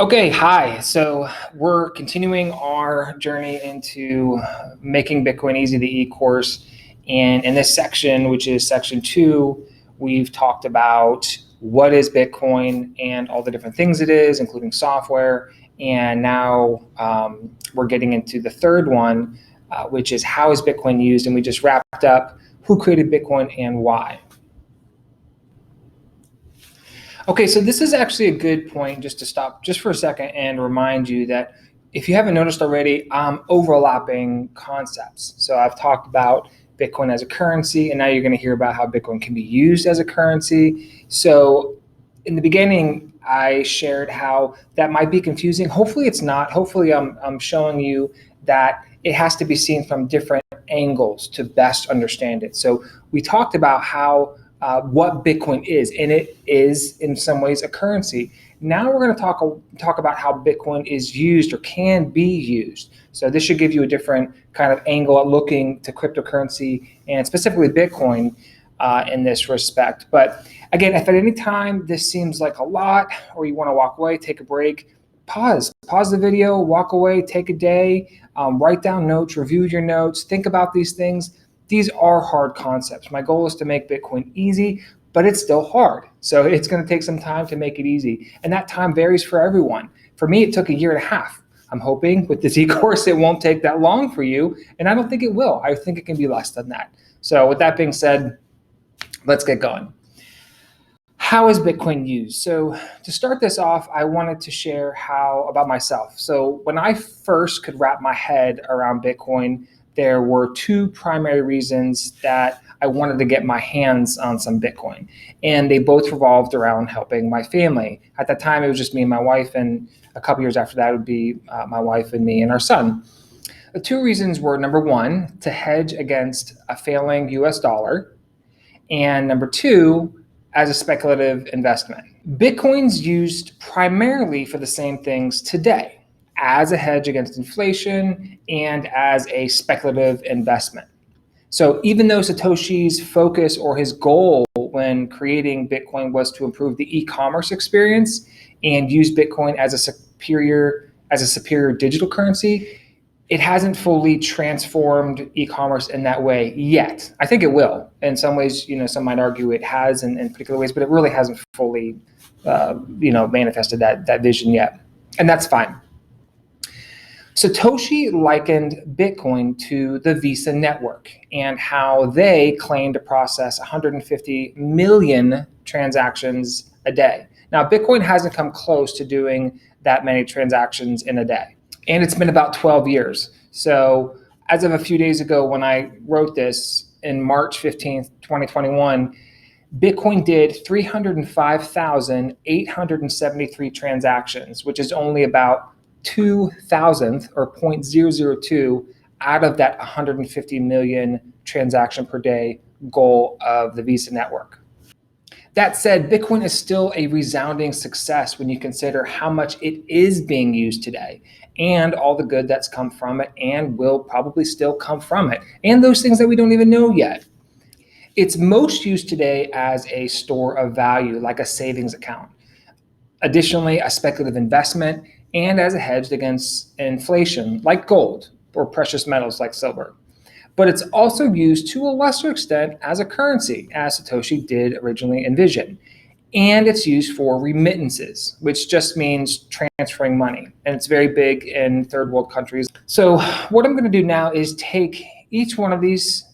Okay, hi. So we're continuing our journey into making Bitcoin easy, the e-course. And in this section, which is section 2, we've talked about what is Bitcoin and all the different things it is, including software. And now we're getting into the third one, which is how is Bitcoin used? And we just wrapped up who created Bitcoin and why. Okay, so this is actually a good point just to stop just for a second and remind you that if you haven't noticed already, I'm overlapping concepts. So I've talked about Bitcoin as a currency, and now you're going to hear about how Bitcoin can be used as a currency. So in the beginning, I shared how that might be confusing. Hopefully it's not. Hopefully I'm showing you that it has to be seen from different angles to best understand it. So we talked about how what Bitcoin is, and it is in some ways a currency. Now we're going to talk about how Bitcoin is used or can be used. So this should give you a different kind of angle at looking to cryptocurrency and specifically Bitcoin in this respect. But again, if at any time this seems like a lot or you want to walk away, take a break, pause the video, walk away, take a day, write down notes, review your notes, think about these things. These are hard concepts. My goal is to make Bitcoin easy, but it's still hard. So it's going to take some time to make it easy. And that time varies for everyone. For me, it took 1.5 years. I'm hoping with this e-course, it won't take that long for you. And I don't think it will. I think it can be less than that. So with that being said, let's get going. How is Bitcoin used? So to start this off, I wanted to share how about myself. So when I first could wrap my head around Bitcoin, there were two primary reasons that I wanted to get my hands on some Bitcoin. And they both revolved around helping my family. At that time, it was just me and my wife. And a couple years after that, it would be my wife and me and our son. The two reasons were, number one, to hedge against a failing US dollar. And number two, as a speculative investment. Bitcoin's used primarily for the same things today, as a hedge against inflation and as a speculative investment. So even though Satoshi's focus or his goal when creating Bitcoin was to improve the e-commerce experience and use Bitcoin as a superior digital currency, it hasn't fully transformed e-commerce in that way yet. I think it will. In some ways, some might argue it has in particular ways, but it really hasn't fully, manifested that vision yet. And that's fine. Satoshi likened Bitcoin to the Visa network and how they claim to process 150 million transactions a day. Now, Bitcoin hasn't come close to doing that many transactions in a day. And it's been about 12 years. So as of a few days ago, when I wrote this in March 15th, 2021, Bitcoin did 305,873 transactions, which is only about 2,000th or 0.002 out of that 150 million transaction per day goal of the Visa network. That said, Bitcoin is still a resounding success when you consider how much it is being used today and all the good that's come from it and will probably still come from it, and those things that we don't even know yet. It's most used today as a store of value, like a savings account. Additionally, a speculative investment and as a hedge against inflation, like gold or precious metals like silver. But it's also used to a lesser extent as a currency, as Satoshi did originally envision. And it's used for remittances, which just means transferring money. And it's very big in third world countries. So what I'm going to do now is take each one of these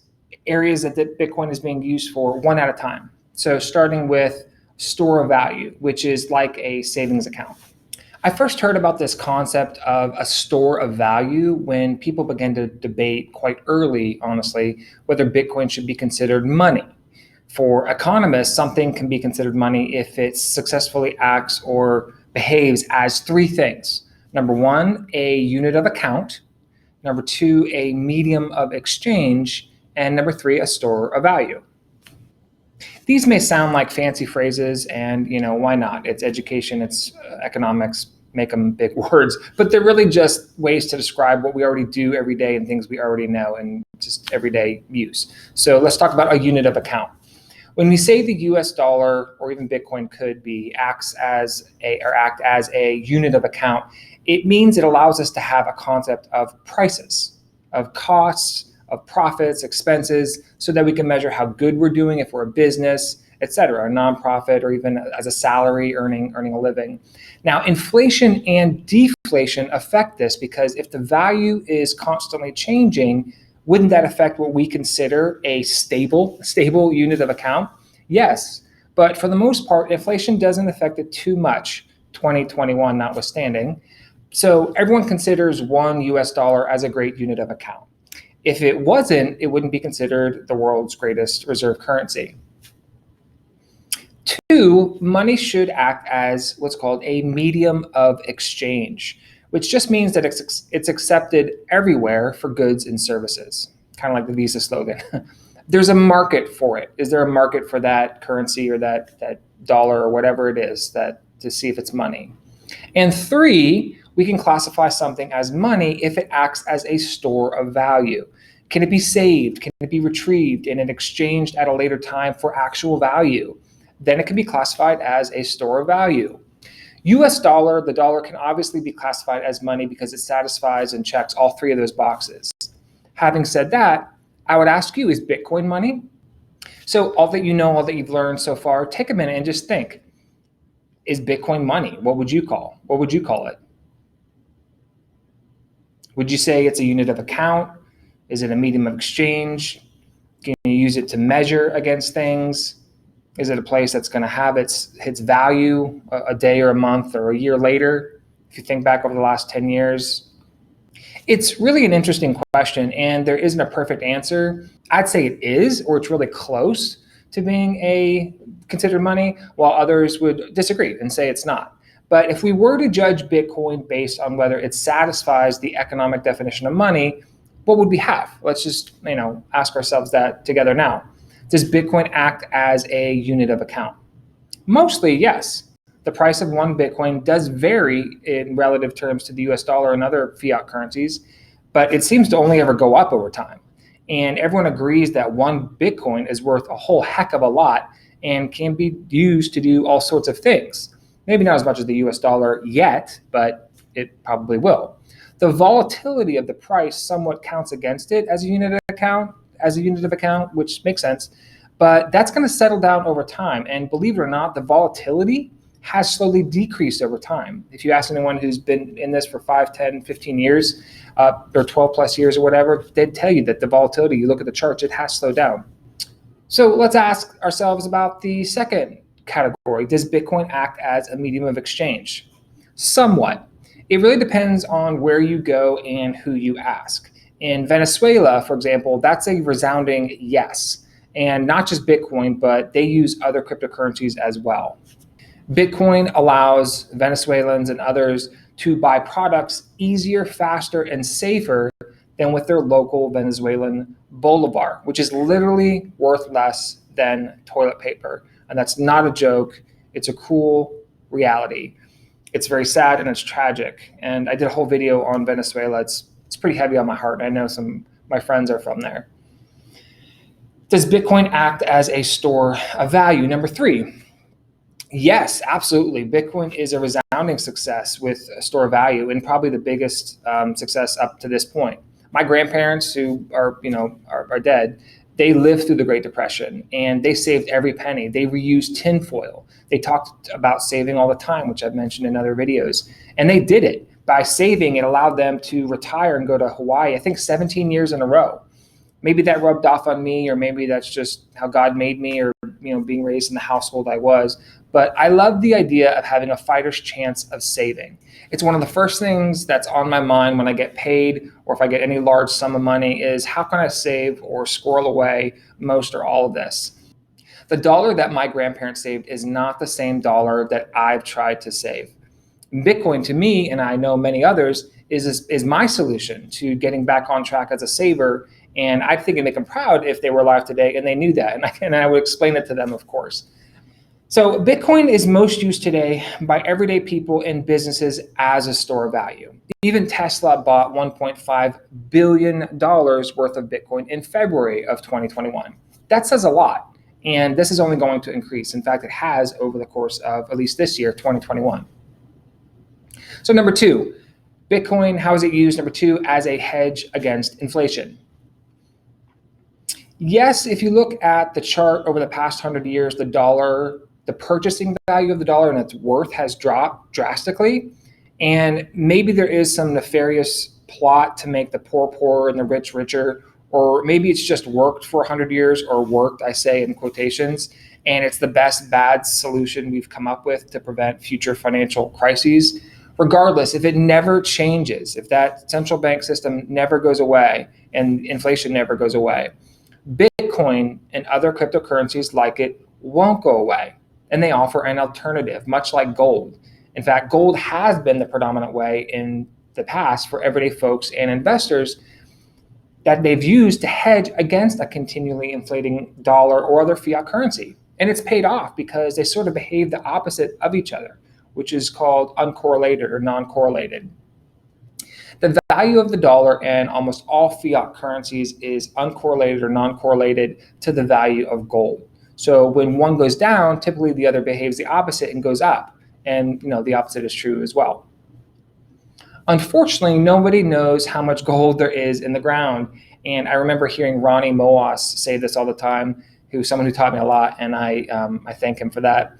areas that Bitcoin is being used for one at a time. So starting with store of value, which is like a savings account. I first heard about this concept of a store of value when people began to debate quite early, honestly, whether Bitcoin should be considered money. For economists, something can be considered money if it successfully acts or behaves as three things. Number one, a unit of account. Number two, a medium of exchange. And number three, a store of value. These may sound like fancy phrases, and why not? It's education, it's economics, make them big words, but they're really just ways to describe what we already do every day and things we already know and just everyday use. So let's talk about a unit of account. When we say the US dollar or even Bitcoin could be act as a unit of account, it means it allows us to have a concept of prices, of costs, of profits, expenses, so that we can measure how good we're doing if we're a business, etc., a nonprofit, or even as a salary earning a living. Now, inflation and deflation affect this because if the value is constantly changing, wouldn't that affect what we consider a stable unit of account? Yes, but for the most part, inflation doesn't affect it too much, 2021 notwithstanding. So everyone considers one US dollar as a great unit of account. If it wasn't, it wouldn't be considered the world's greatest reserve currency. Two, money should act as what's called a medium of exchange, which just means that it's accepted everywhere for goods and services, kind of like the Visa slogan. There's a market for it. Is there a market for that currency or that dollar or whatever it is to see if it's money? And three, we can classify something as money if it acts as a store of value. Can it be saved? Can it be retrieved and then exchanged at a later time for actual value? Then it can be classified as a store of value. US dollar, the dollar can obviously be classified as money because it satisfies and checks all three of those boxes. Having said that, I would ask you, is Bitcoin money? So all that you know, all that you've learned so far, take a minute and just think, is Bitcoin money? What would you call it? Would you say it's a unit of account? Is it a medium of exchange? Can you use it to measure against things? Is it a place that's going to have its value a day or a month or a year later? If you think back over the last 10 years, it's really an interesting question, and there isn't a perfect answer. I'd say it is, or it's really close to being considered money, while others would disagree and say it's not. But if we were to judge Bitcoin based on whether it satisfies the economic definition of money, what would we have? Let's just ask ourselves that together now. Does Bitcoin act as a unit of account? Mostly, yes. The price of one Bitcoin does vary in relative terms to the US dollar and other fiat currencies, but it seems to only ever go up over time. And everyone agrees that one Bitcoin is worth a whole heck of a lot and can be used to do all sorts of things. Maybe not as much as the US dollar yet, but it probably will. The volatility of the price somewhat counts against it as a unit of account, which makes sense, but that's going to settle down over time. And believe it or not, the volatility has slowly decreased over time. If you ask anyone who's been in this for 5, 10, 15 years, or 12 plus years or whatever, they'd tell you that the volatility, you look at the charts, it has slowed down. So let's ask ourselves about the second category. Does Bitcoin act as a medium of exchange? Somewhat. It really depends on where you go and who you ask. In Venezuela, for example, that's a resounding yes. And not just Bitcoin, but they use other cryptocurrencies as well. Bitcoin allows Venezuelans and others to buy products easier, faster, and safer than with their local Venezuelan bolivar, which is literally worth less than toilet paper. And that's not a joke. It's a cruel reality. It's very sad and it's tragic. And I did a whole video on Venezuela. It's pretty heavy on my heart. I know some of my friends are from there. Does Bitcoin act as a store of value? Number 3. Yes, absolutely. Bitcoin is a resounding success with a store of value, and probably the biggest success up to this point. My grandparents, who are dead, they lived through the Great Depression, and they saved every penny. They reused tinfoil. They talked about saving all the time, which I've mentioned in other videos, and they did it. By saving, it allowed them to retire and go to Hawaii, I think 17 years in a row. Maybe that rubbed off on me, or maybe that's just how God made me, or being raised in the household I was. But I love the idea of having a fighter's chance of saving. It's one of the first things that's on my mind when I get paid, or if I get any large sum of money, is how can I save or squirrel away most or all of this? The dollar that my grandparents saved is not the same dollar that I've tried to save. Bitcoin, to me, and I know many others, is my solution to getting back on track as a saver. And I think it'd make them proud if they were alive today and they knew that. And I would explain it to them, of course. So Bitcoin is most used today by everyday people and businesses as a store of value. Even Tesla bought $1.5 billion worth of Bitcoin in February of 2021. That says a lot. And this is only going to increase. In fact, it has over the course of at least this year, 2021. So number two, Bitcoin, how is it used? Number two, as a hedge against inflation. Yes, if you look at the chart over the past 100 years, the purchasing value of the dollar and its worth has dropped drastically. And maybe there is some nefarious plot to make the poor poorer and the rich richer, or maybe it's just worked for 100 years, or worked, I say in quotations, and it's the best bad solution we've come up with to prevent future financial crises. Regardless, if it never changes, if that central bank system never goes away and inflation never goes away, Bitcoin and other cryptocurrencies like it won't go away. And they offer an alternative, much like gold. In fact, gold has been the predominant way in the past for everyday folks and investors that they've used to hedge against a continually inflating dollar or other fiat currency. And it's paid off because they sort of behave the opposite of each other, which is called uncorrelated or non-correlated. The value of the dollar and almost all fiat currencies is uncorrelated or non-correlated to the value of gold. So when one goes down, typically the other behaves the opposite and goes up. And the opposite is true as well. Unfortunately, nobody knows how much gold there is in the ground. And I remember hearing Ronnie Moas say this all the time, who's someone who taught me a lot, and I thank him for that.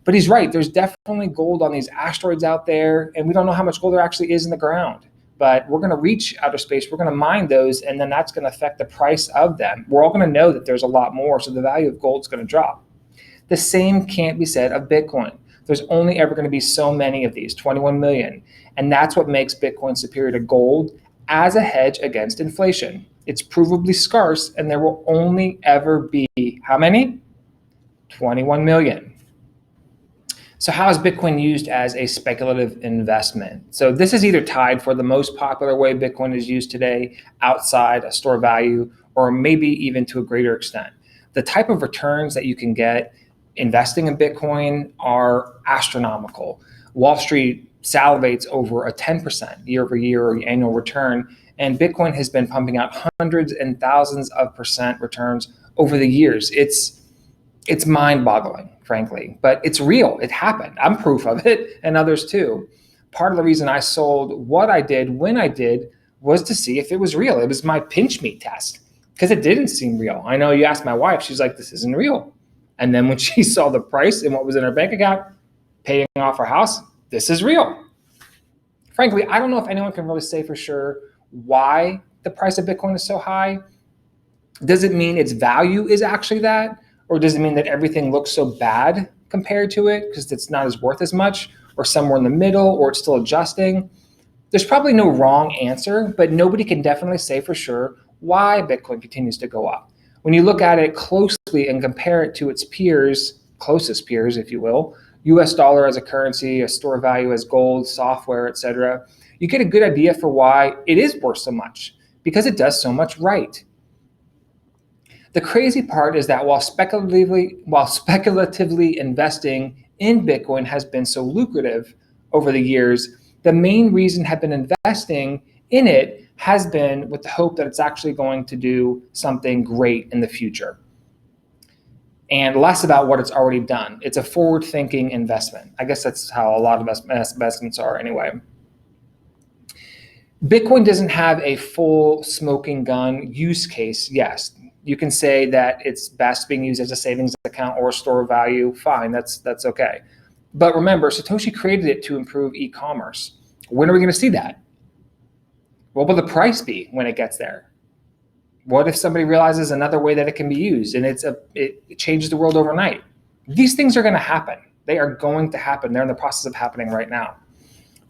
But he's right, there's definitely gold on these asteroids out there, and we don't know how much gold there actually is in the ground. But we're going to reach outer space, we're going to mine those, and then that's going to affect the price of them. We're all going to know that there's a lot more, so the value of gold is going to drop. The same can't be said of Bitcoin. There's only ever going to be so many of these, 21 million. And that's what makes Bitcoin superior to gold as a hedge against inflation. It's provably scarce, and there will only ever be, how many? 21 million. So how is Bitcoin used as a speculative investment? So this is either tied for the most popular way Bitcoin is used today outside a store of value, or maybe even to a greater extent. The type of returns that you can get investing in Bitcoin are astronomical. Wall Street salivates over a 10% year over year annual return, and Bitcoin has been pumping out hundreds and thousands of percent returns over the years. It's mind-boggling, frankly, but it's real. It happened. I'm proof of it, and others too. Part of the reason I sold what I did when I did was to see if it was real. It was my pinch me test because it didn't seem real. I know you asked my wife, she's like, this isn't real. And then when she saw the price and what was in her bank account, paying off her house, this is real. Frankly, I don't know if anyone can really say for sure why the price of Bitcoin is so high. Does it mean its value is actually that? Or does it mean that everything looks so bad compared to it because it's not as worth as much, or somewhere in the middle, or it's still adjusting? There's probably no wrong answer, but nobody can definitely say for sure why Bitcoin continues to go up. When you look at it closely and compare it to its peers, closest peers, if you will, US dollar as a currency, a store of value as gold, software, etc., you get a good idea for why it is worth so much, because it does so much right. The crazy part is that while speculatively investing in Bitcoin has been so lucrative over the years, the main reason I've been investing in it has been with the hope that it's actually going to do something great in the future, and less about what it's already done. It's a forward-thinking investment. I guess that's how a lot of investments are anyway. Bitcoin doesn't have a full smoking gun use case. Yes, you can say that it's best being used as a savings account or a store of value. Fine, that's okay. But remember, Satoshi created it to improve e-commerce. When are we going to see that? What will the price be when it gets there? What if somebody realizes another way that it can be used and it changes the world overnight? These things are going to happen. They are going to happen. They're in the process of happening right now.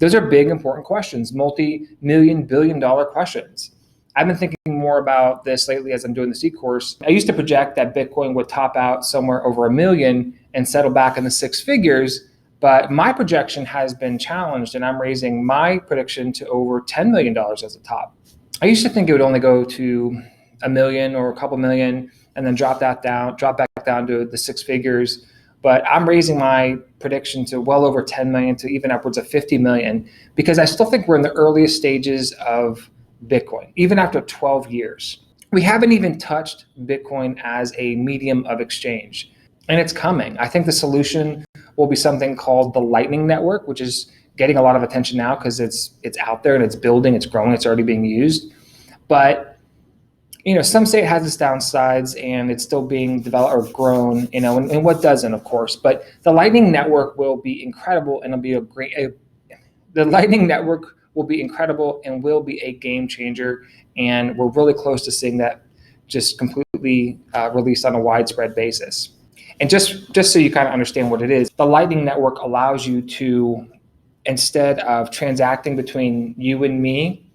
Those are big, important questions, multi-million, billion-dollar questions. I've been thinking more about this lately as I'm doing this e-course. I used to project that Bitcoin would top out somewhere over $1 million and settle back in the six figures. But my projection has been challenged, and I'm raising my prediction to over $10 million as a top. I used to think it would only go to $1 million or a couple million and then drop back down to the six figures. But I'm raising my prediction to well over 10 million to even upwards of 50 million, because I still think we're in the earliest stages of Bitcoin, even after 12 years. We haven't even touched Bitcoin as a medium of exchange, and it's coming. I think the solution will be something called the Lightning Network, which is getting a lot of attention now because it's out there and it's building, it's growing, it's already being used. But some say it has its downsides and it's still being developed or grown, and what doesn't, of course. But the Lightning Network will be incredible and it'll be the Lightning Network will be incredible and will be a game changer. And we're really close to seeing that just completely released on a widespread basis. And just so you kind of understand what it is, the Lightning Network allows you to, instead of transacting between you and me,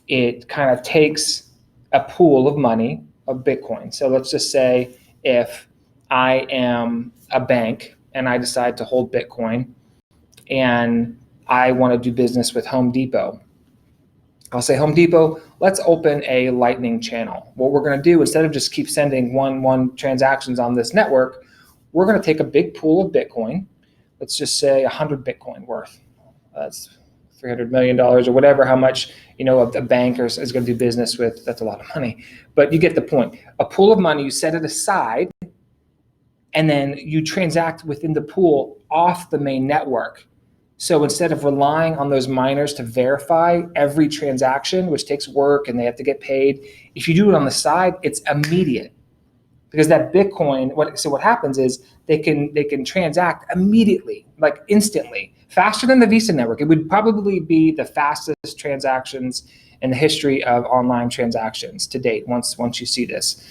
it kind of takes a pool of money of Bitcoin. So let's just say if I am a bank and I decide to hold Bitcoin and I want to do business with Home Depot, I'll say, Home Depot, let's open a Lightning channel. What we're going to do, instead of just keep sending one transactions on this network, we're going to take a big pool of Bitcoin. Let's just say 100 Bitcoin worth. That's $300 million or whatever, how much, a bank is going to do business with. That's a lot of money. But you get the point. A pool of money, you set it aside, and then you transact within the pool off the main network. So instead of relying on those miners to verify every transaction, which takes work and they have to get paid, if you do it on the side, it's immediate. Because that Bitcoin, what happens is they can transact immediately, like instantly, faster than the Visa network. It would probably be the fastest transactions in the history of online transactions to date. Once you see this,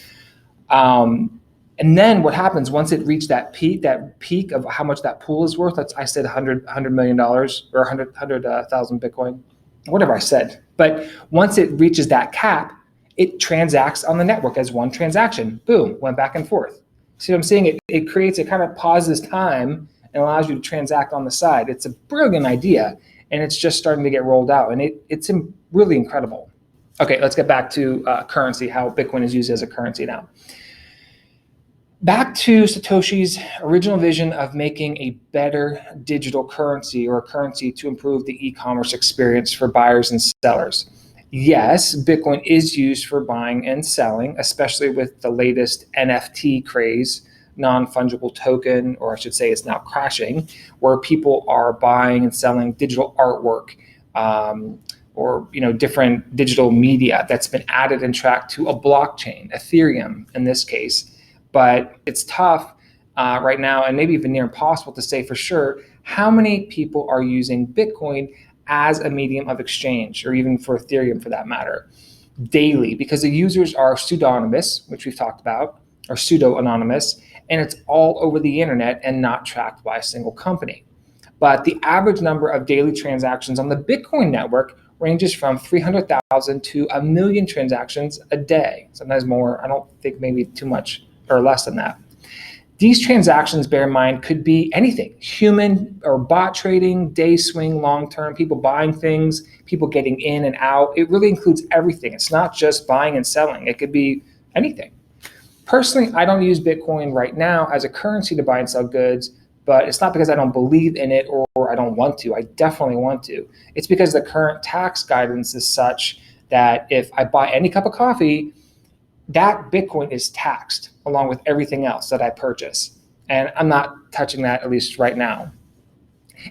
and then what happens once it reached that peak of how much that pool is worth? I said $100 million or 100,000 Bitcoin, whatever I said. But once it reaches that cap, it transacts on the network as one transaction. Boom, went back and forth. See what I'm saying? It creates, it kind of pauses time and allows you to transact on the side. It's a brilliant idea, and it's just starting to get rolled out, and it's really incredible. Okay, let's get back to currency, how Bitcoin is used as a currency now. Back to Satoshi's original vision of making a better digital currency, or a currency to improve the e-commerce experience for buyers and sellers. Yes, Bitcoin is used for buying and selling, especially with the latest NFT craze, non-fungible token, or I should say it's now crashing, where people are buying and selling digital artwork, or different digital media that's been added and tracked to a blockchain, Ethereum in this case. But it's tough right now, and maybe even near impossible to say for sure, how many people are using Bitcoin as a medium of exchange, or even for Ethereum for that matter, daily, because the users are pseudonymous, which we've talked about, or pseudo-anonymous, and it's all over the internet and not tracked by a single company. But the average number of daily transactions on the Bitcoin network ranges from 300,000 to 1 million transactions a day, sometimes more. I don't think maybe too much or less than that. These transactions, bear in mind, could be anything: human or bot trading, day swing, long-term, people buying things, people getting in and out. It really includes everything. It's not just buying and selling. It could be anything. Personally, I don't use Bitcoin right now as a currency to buy and sell goods, but it's not because I don't believe in it or I don't want to. I definitely want to. It's because the current tax guidance is such that if I buy any cup of coffee, that Bitcoin is taxed along with everything else that I purchase. And I'm not touching that, at least right now.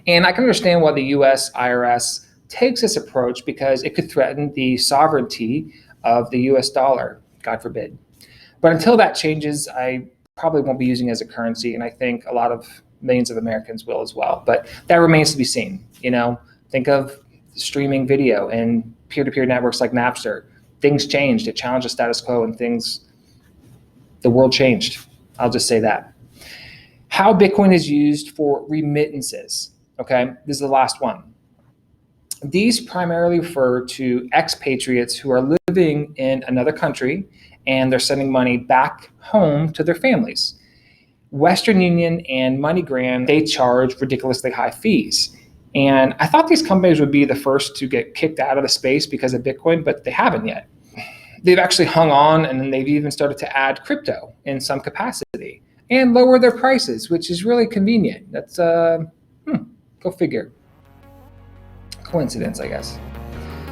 And I can understand why the US IRS takes this approach, because it could threaten the sovereignty of the US dollar, God forbid. But until that changes, I probably won't be using it as a currency, and I think a lot of millions of Americans will as well. But that remains to be seen. Think of streaming video and peer-to-peer networks like Napster. Things changed. It challenged the status quo, and the world changed. I'll just say that. How Bitcoin is used for remittances. Okay, this is the last one. These primarily refer to expatriates who are living in another country and they're sending money back home to their families. Western Union and MoneyGram, they charge ridiculously high fees. And I thought these companies would be the first to get kicked out of the space because of Bitcoin, but they haven't yet. They've actually hung on, and then they've even started to add crypto in some capacity and lower their prices, which is really convenient. That's, go figure. Coincidence, I guess.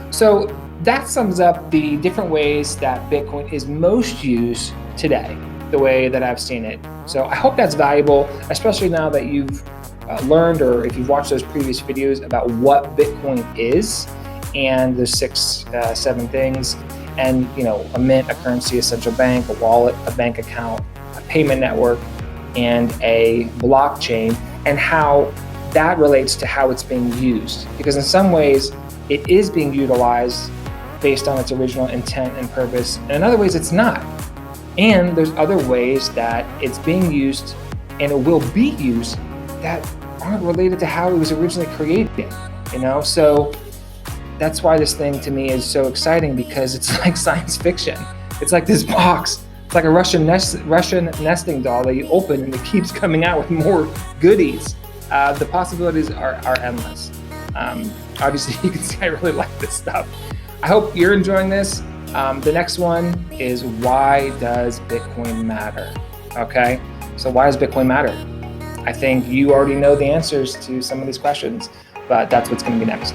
So that sums up the different ways that Bitcoin is most used today, the way that I've seen it. So I hope that's valuable, especially now that you've learned, or if you've watched those previous videos about what Bitcoin is and the 7 things, and a mint, a currency, a central bank, a wallet, a bank account, a payment network, and a blockchain, and how that relates to how it's being used. Because in some ways, it is being utilized based on its original intent and purpose, and in other ways it's not. And there's other ways that it's being used and it will be used that aren't related to how it was originally created, So that's why this thing to me is so exciting, because it's like science fiction. It's like this box. It's like a Russian nesting doll that you open and it keeps coming out with more goodies. The possibilities are endless. Obviously, you can see I really like this stuff. I hope you're enjoying this. The next one is, why does Bitcoin matter? Okay, so why does Bitcoin matter? I think you already know the answers to some of these questions, but that's what's going to be next.